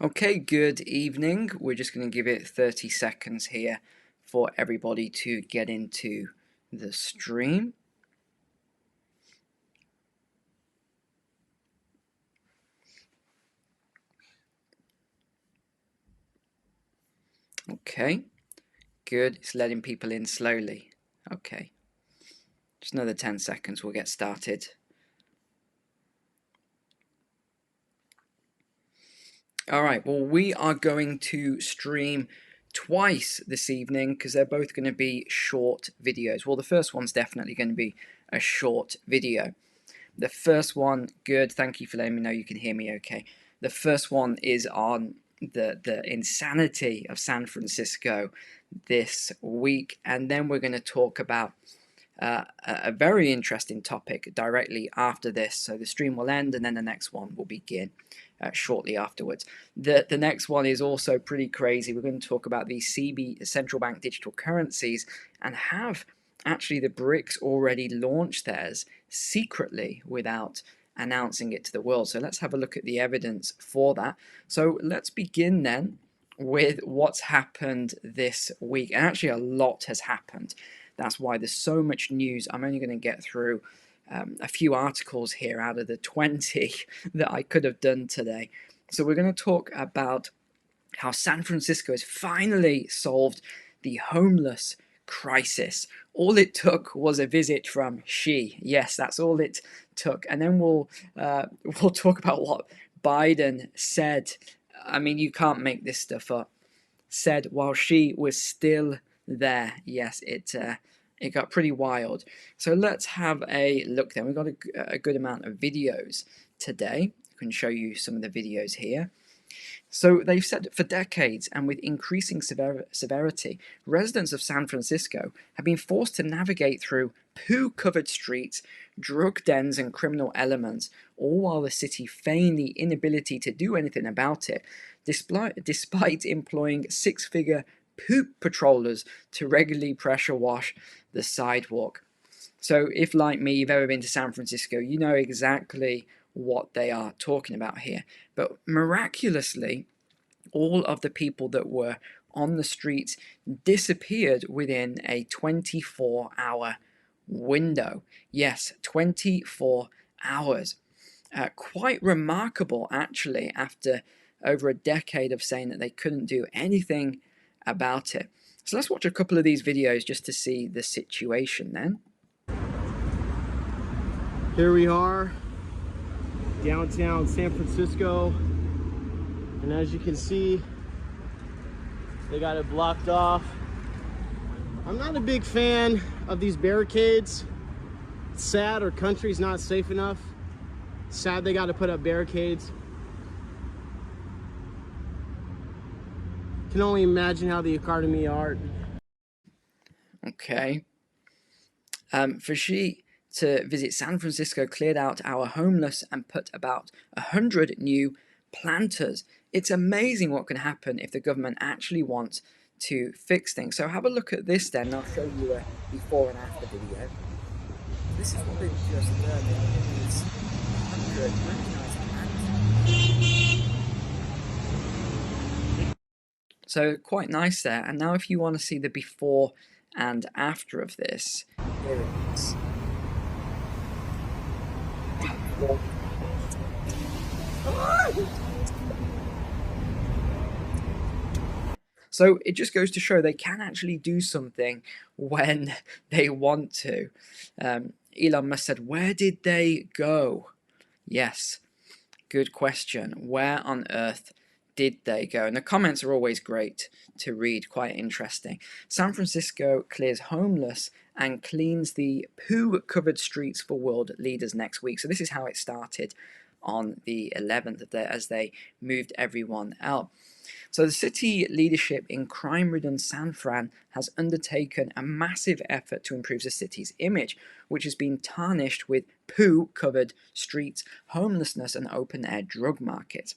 Okay, good evening. We're just going to give it 30 seconds here for everybody to get into the stream. Okay, good. It's letting people in slowly. Okay, just another 10 seconds, we'll get started. All right, well, we are going to stream twice this evening because they're both going to be short videos. Well, the first one's definitely going to be a short video. The first one, good, thank you for letting me know you can hear me okay. The first one is on the insanity of San Francisco this week, and then we're going to talk about a very interesting topic directly after this. So the stream will end and then the next one will begin shortly afterwards. The next one is also pretty crazy. We're going to talk about the central bank digital currencies, and have actually the BRICS already launched theirs secretly without announcing it to the world. So let's have a look at the evidence for that. So let's begin then with what's happened this week. And actually a lot has happened. That's why there's so much news. I'm only going to get through a few articles here out of the 20 that I could have done today. So we're going to talk about how San Francisco has finally solved the homeless crisis. All it took was a visit from Xi. Yes, that's all it took. And then we'll talk about what Biden said. I mean, you can't make this stuff up. Said while Xi was still there. Yes, it got pretty wild. So let's have a look then. We've got a good amount of videos today. I can show you some of the videos here. So they've said for decades, and with increasing severity, residents of San Francisco have been forced to navigate through poo-covered streets, drug dens and criminal elements, all while the city feigned the inability to do anything about it, despite employing six-figure poop patrollers to regularly pressure wash the sidewalk. So if, like me, you've ever been to San Francisco, you know exactly what they are talking about here. But miraculously, all of the people that were on the streets disappeared within a 24-hour window. Yes, 24 hours. Quite remarkable, actually, after over a decade of saying that they couldn't do anything about it. So let's watch a couple of these videos just to see the situation then. Here we are, downtown San Francisco, and as you can see, they got it blocked off. I'm not a big fan of these barricades. It's sad our country's not safe enough. It's sad they got to put up barricades. Can only imagine how the economy are. Okay. For Xi to visit San Francisco cleared out our homeless and put about 100 new planters. It's amazing what can happen if the government actually wants to fix things. So have a look at this then. I'll show you a before and after video. This is what they've just done. It's 100 planters. So quite nice there. And now if you want to see the before and after of this, here it is. So it just goes to show they can actually do something when they want to. Elon Musk said, where did they go? Yes, good question. Where on earth did they go? And the comments are always great to read, quite interesting. San Francisco clears homeless and cleans the poo-covered streets for world leaders next week. So this is how it started on the 11th as they moved everyone out. So the city leadership in crime-ridden San Fran has undertaken a massive effort to improve the city's image, which has been tarnished with poo-covered streets, homelessness and open-air drug markets.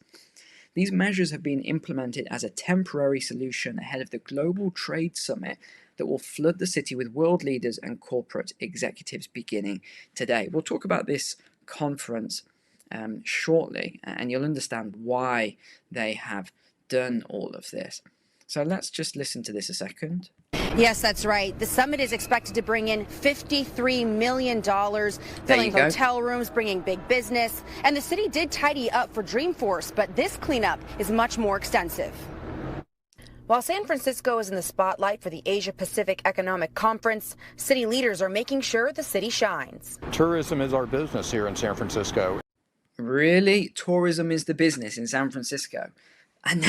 These measures have been implemented as a temporary solution ahead of the Global Trade Summit that will flood the city with world leaders and corporate executives beginning today. We'll talk about this conference shortly, and you'll understand why they have done all of this. So let's just listen to this a second. Yes, that's right. The summit is expected to bring in $53 million, filling hotel rooms, bringing big business. And the city did tidy up for Dreamforce, but this cleanup is much more extensive. While San Francisco is in the spotlight for the Asia-Pacific Economic Conference, city leaders are making sure the city shines. Tourism is our business here in San Francisco. Really? Tourism is the business in San Francisco? And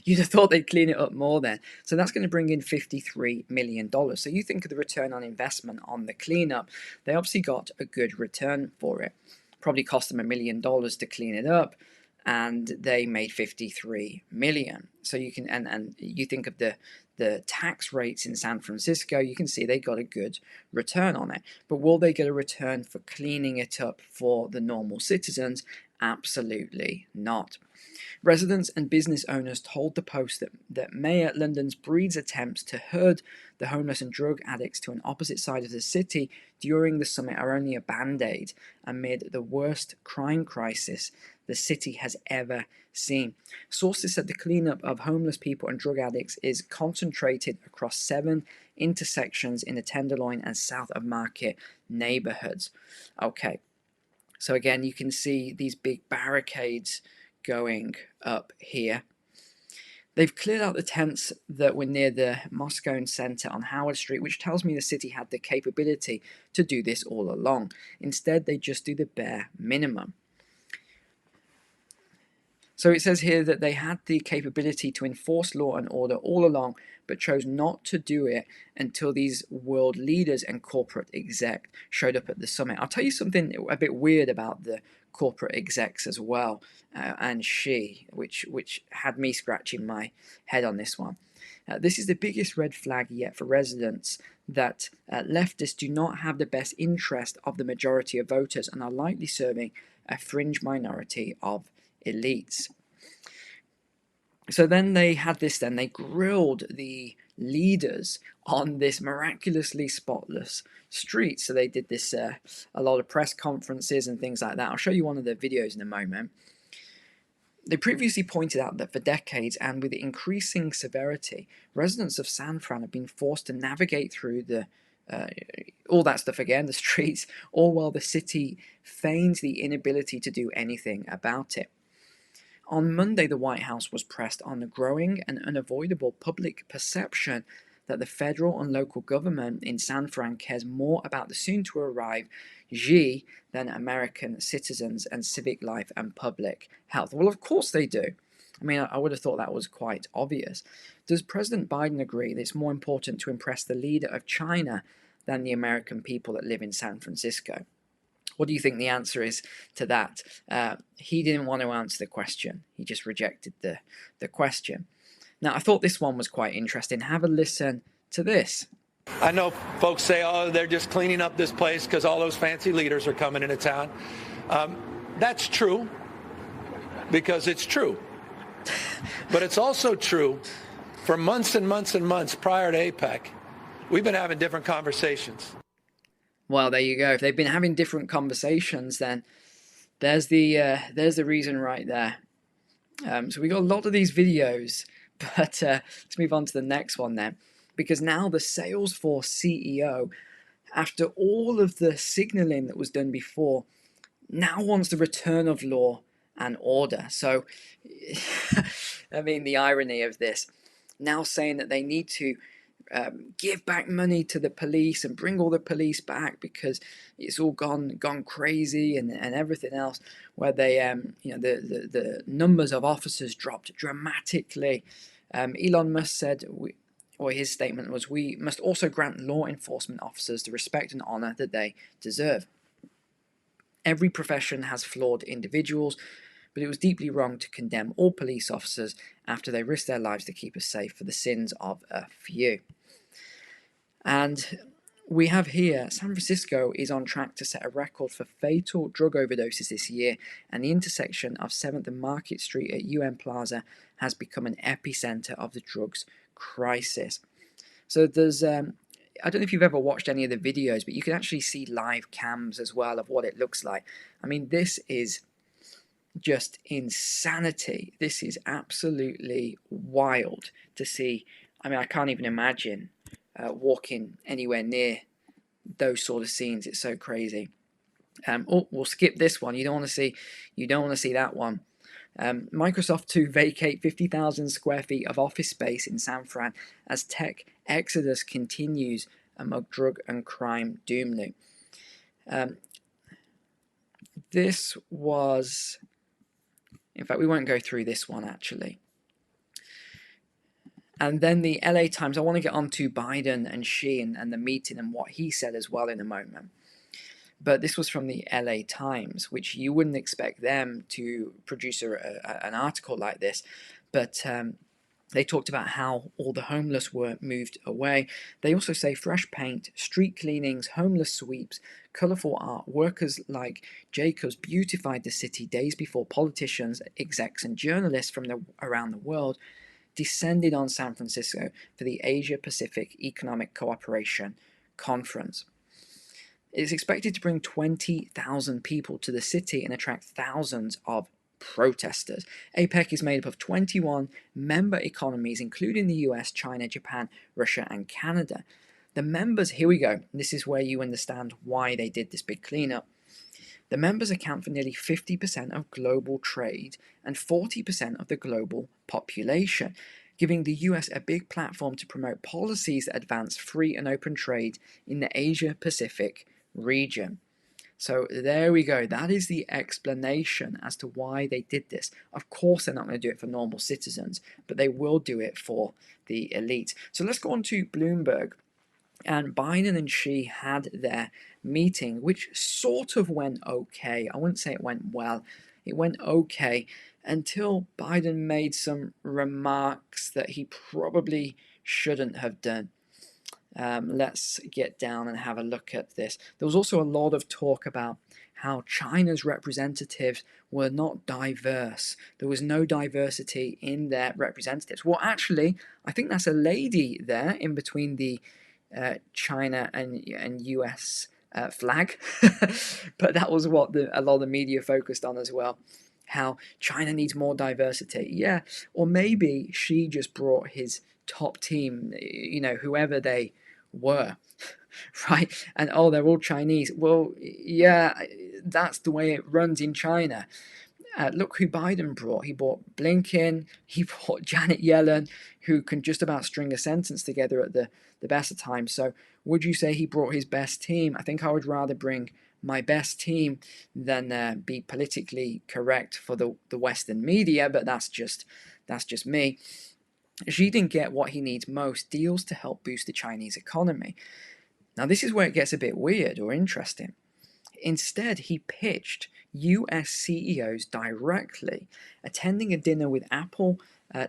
you'd have thought they'd clean it up more then. So that's going to bring in $53 million. So you think of the return on investment on the cleanup. They obviously got a good return for it. Probably cost them $1 million to clean it up, and they made $53 million. So you can, and you think of the tax rates in San Francisco, you can see they got a good return on it. But will they get a return for cleaning it up for the normal citizens? Absolutely not. Residents and business owners told the Post that Mayor London's Breed's attempts to herd the homeless and drug addicts to an opposite side of the city during the summit are only a band-aid amid the worst crime crisis the city has ever seen. Sources said the cleanup of homeless people and drug addicts is concentrated across 7 intersections in the Tenderloin and South of Market neighborhoods. Okay, so again, you can see these big barricades going up here. They've cleared out the tents that were near the Moscone Centre on Howard Street, which tells me the city had the capability to do this all along. Instead, they just do the bare minimum. So it says here that they had the capability to enforce law and order all along, but chose not to do it until these world leaders and corporate exec showed up at the summit. I'll tell you something a bit weird about the corporate execs as well, and Xi, which had me scratching my head on this one. This is the biggest red flag yet for residents that leftists do not have the best interest of the majority of voters and are likely serving a fringe minority of elites. So then they had this, then they grilled the leaders on this miraculously spotless street. So they did this, a lot of press conferences and things like that. I'll show you one of the videos in a moment. They previously pointed out that for decades and with increasing severity, residents of San Fran have been forced to navigate through the all that stuff again, the streets, all while the city feigns the inability to do anything about it. On Monday, the White House was pressed on the growing and unavoidable public perception that the federal and local government in San Fran cares more about the soon-to-arrive Xi than American citizens and civic life and public health. Well, of course they do. I mean, I would have thought that was quite obvious. Does President Biden agree that it's more important to impress the leader of China than the American people that live in San Francisco? What do you think the answer is to that? He didn't want to answer the question. He just rejected the question. Now, I thought this one was quite interesting. Have a listen to this. I know folks say, oh, they're just cleaning up this place because all those fancy leaders are coming into town. That's true, because it's true. But it's also true for months and months and months prior to APEC, we've been having different conversations. Well, there you go. If they've been having different conversations, then there's the reason right there. So we got a lot of these videos, but let's move on to the next one then. Because now the Salesforce CEO, after all of the signaling that was done before, now wants the return of law and order. So, I mean, the irony of this, now saying that they need to give back money to the police and bring all the police back because it's all gone crazy and everything else, where they the numbers of officers dropped dramatically. Elon Musk said, his statement was, we must also grant law enforcement officers the respect and honor that they deserve. Every profession has flawed individuals, but it was deeply wrong to condemn all police officers after they risked their lives to keep us safe for the sins of a few. And we have here, San Francisco is on track to set a record for fatal drug overdoses this year, and the intersection of 7th and Market Street at UN Plaza has become an epicenter of the drugs crisis. So there's, I don't know if you've ever watched any of the videos, but you can actually see live cams as well of what it looks like. I mean, this is just insanity. This is absolutely wild to see. I mean, I can't even imagine walking anywhere near those sort of scenes. It's so crazy. Oh, we'll skip this one. You don't want to see that one. Microsoft to vacate 50,000 square feet of office space in San Fran as tech exodus continues among drug and crime doom loop. This was, in fact, we won't go through this one actually. And then the LA Times, I want to get on to Biden and Xi and the meeting and what he said as well in a moment. But this was from the LA Times, which you wouldn't expect them to produce an article like this. But they talked about how all the homeless were moved away. They also say fresh paint, street cleanings, homeless sweeps, colourful art. Workers like Jacobs beautified the city days before politicians, execs and journalists from around the world descended on San Francisco for the Asia-Pacific Economic Cooperation Conference. It is expected to bring 20,000 people to the city and attract thousands of protesters. APEC is made up of 21 member economies, including the US, China, Japan, Russia, and Canada. The members, here we go, this is where you understand why they did this big cleanup. The members account for nearly 50% of global trade and 40% of the global population, giving the US a big platform to promote policies that advance free and open trade in the Asia-Pacific region. So there we go. That is the explanation as to why they did this. Of course, they're not going to do it for normal citizens, but they will do it for the elite. So let's go on to Bloomberg. And Biden and Xi had their meeting, which sort of went okay. I wouldn't say it went well. It went okay until Biden made some remarks that he probably shouldn't have done. Let's get down and have a look at this. There was also a lot of talk about how China's representatives were not diverse. There was no diversity in their representatives. Well, actually, I think that's a lady there in between the China and US flag. But that was what a lot of the media focused on as well. How China needs more diversity. Yeah, or maybe Xi just brought his top team, whoever they were, right? And oh, they're all Chinese. Well, yeah, that's the way it runs in China. Look who Biden brought. He brought Blinken. He brought Janet Yellen, who can just about string a sentence together at the best of times. So would you say he brought his best team? I think I would rather bring my best team than be politically correct for the Western media, but that's just me. Xi didn't get what he needs most, deals to help boost the Chinese economy. Now this is where it gets a bit weird or interesting. Instead, he pitched US CEOs directly, attending a dinner with Apple,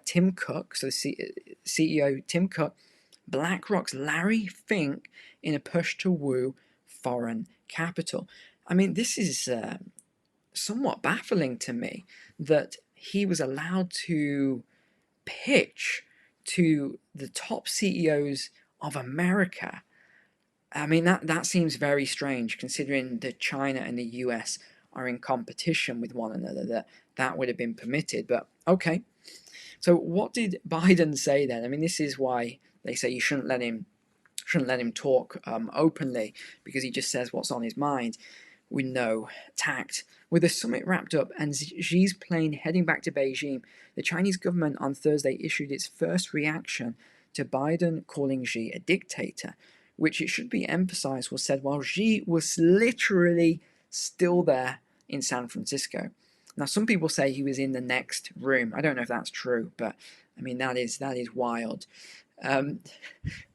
Tim Cook, so the CEO Tim Cook, BlackRock's Larry Fink, in a push to woo foreign capital. I mean, this is somewhat baffling to me that he was allowed to pitch to the top CEOs of America. I mean, that seems very strange, considering that China and the US are in competition with one another, that would have been permitted. But okay. So what did Biden say then? I mean, this is why they say you shouldn't let him talk openly, because he just says what's on his mind with no tact. With the summit wrapped up and Xi's plane heading back to Beijing, the Chinese government on Thursday issued its first reaction to Biden calling Xi a dictator, which, it should be emphasized, was said while Xi was literally still there in San Francisco. Now, some people say he was in the next room. I don't know if that's true, but I mean, that is wild.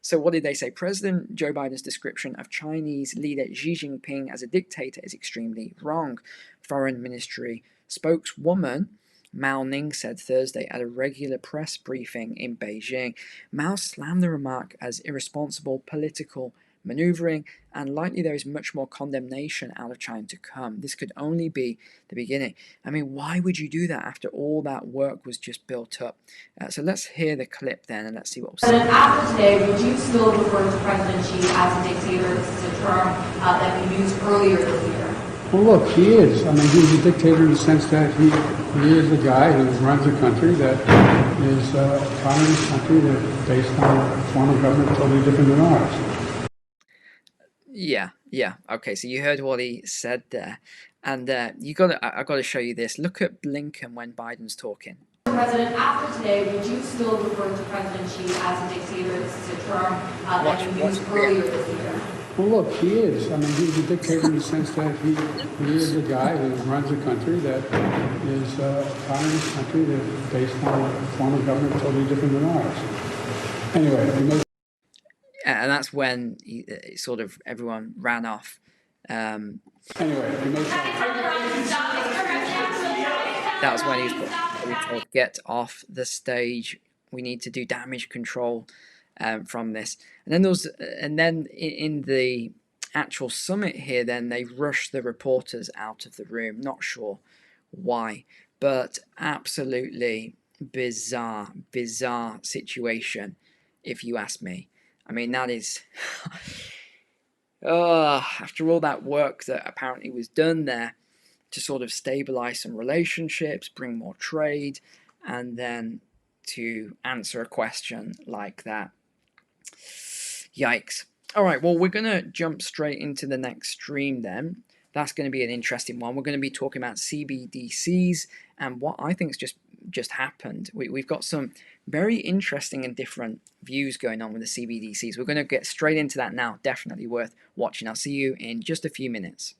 So what did they say? President Joe Biden's description of Chinese leader Xi Jinping as a dictator is extremely wrong. Foreign Ministry spokeswoman Mao Ning said Thursday at a regular press briefing in Beijing. Mao slammed the remark as irresponsible political maneuvering, and likely there is much more condemnation out of China to come. This could only be the beginning. I mean, why would you do that after all that work was just built up? So let's hear the clip then, and let's see what was said. And after today, would you still refer to President Xi as a dictator? This is a term that we used earlier this year. Well, look, he is. I mean, he's a dictator in the sense that he is a guy who runs a country that is a communist country that's based on a form of government totally different than ours. Yeah. Okay, so you heard what he said there, and I got to show you this. Look at Blinken when Biden's talking. President, after today, would you still refer to President Xi as a dictator? This is a term that you used earlier this year. Well, look, he is. I mean, he's a dictator in the sense that he is a guy who runs a country that is a communist country that's based on a form of government totally different than ours. Anyway, and that's when sort of everyone ran off. That was when he was told, get off the stage. We need to do damage control from this. And then in the actual summit here, then they rushed the reporters out of the room. Not sure why, but absolutely bizarre situation, if you ask me. I mean, that is after all that work that apparently was done there to sort of stabilize some relationships, bring more trade, and then to answer a question like that. Yikes. All right, well, we're going to jump straight into the next stream then. That's going to be an interesting one. We're going to be talking about CBDCs and what I think has just happened. We've got some very interesting and different views going on with the CBDCs. We're going to get straight into that now. Definitely worth watching. I'll see you in just a few minutes.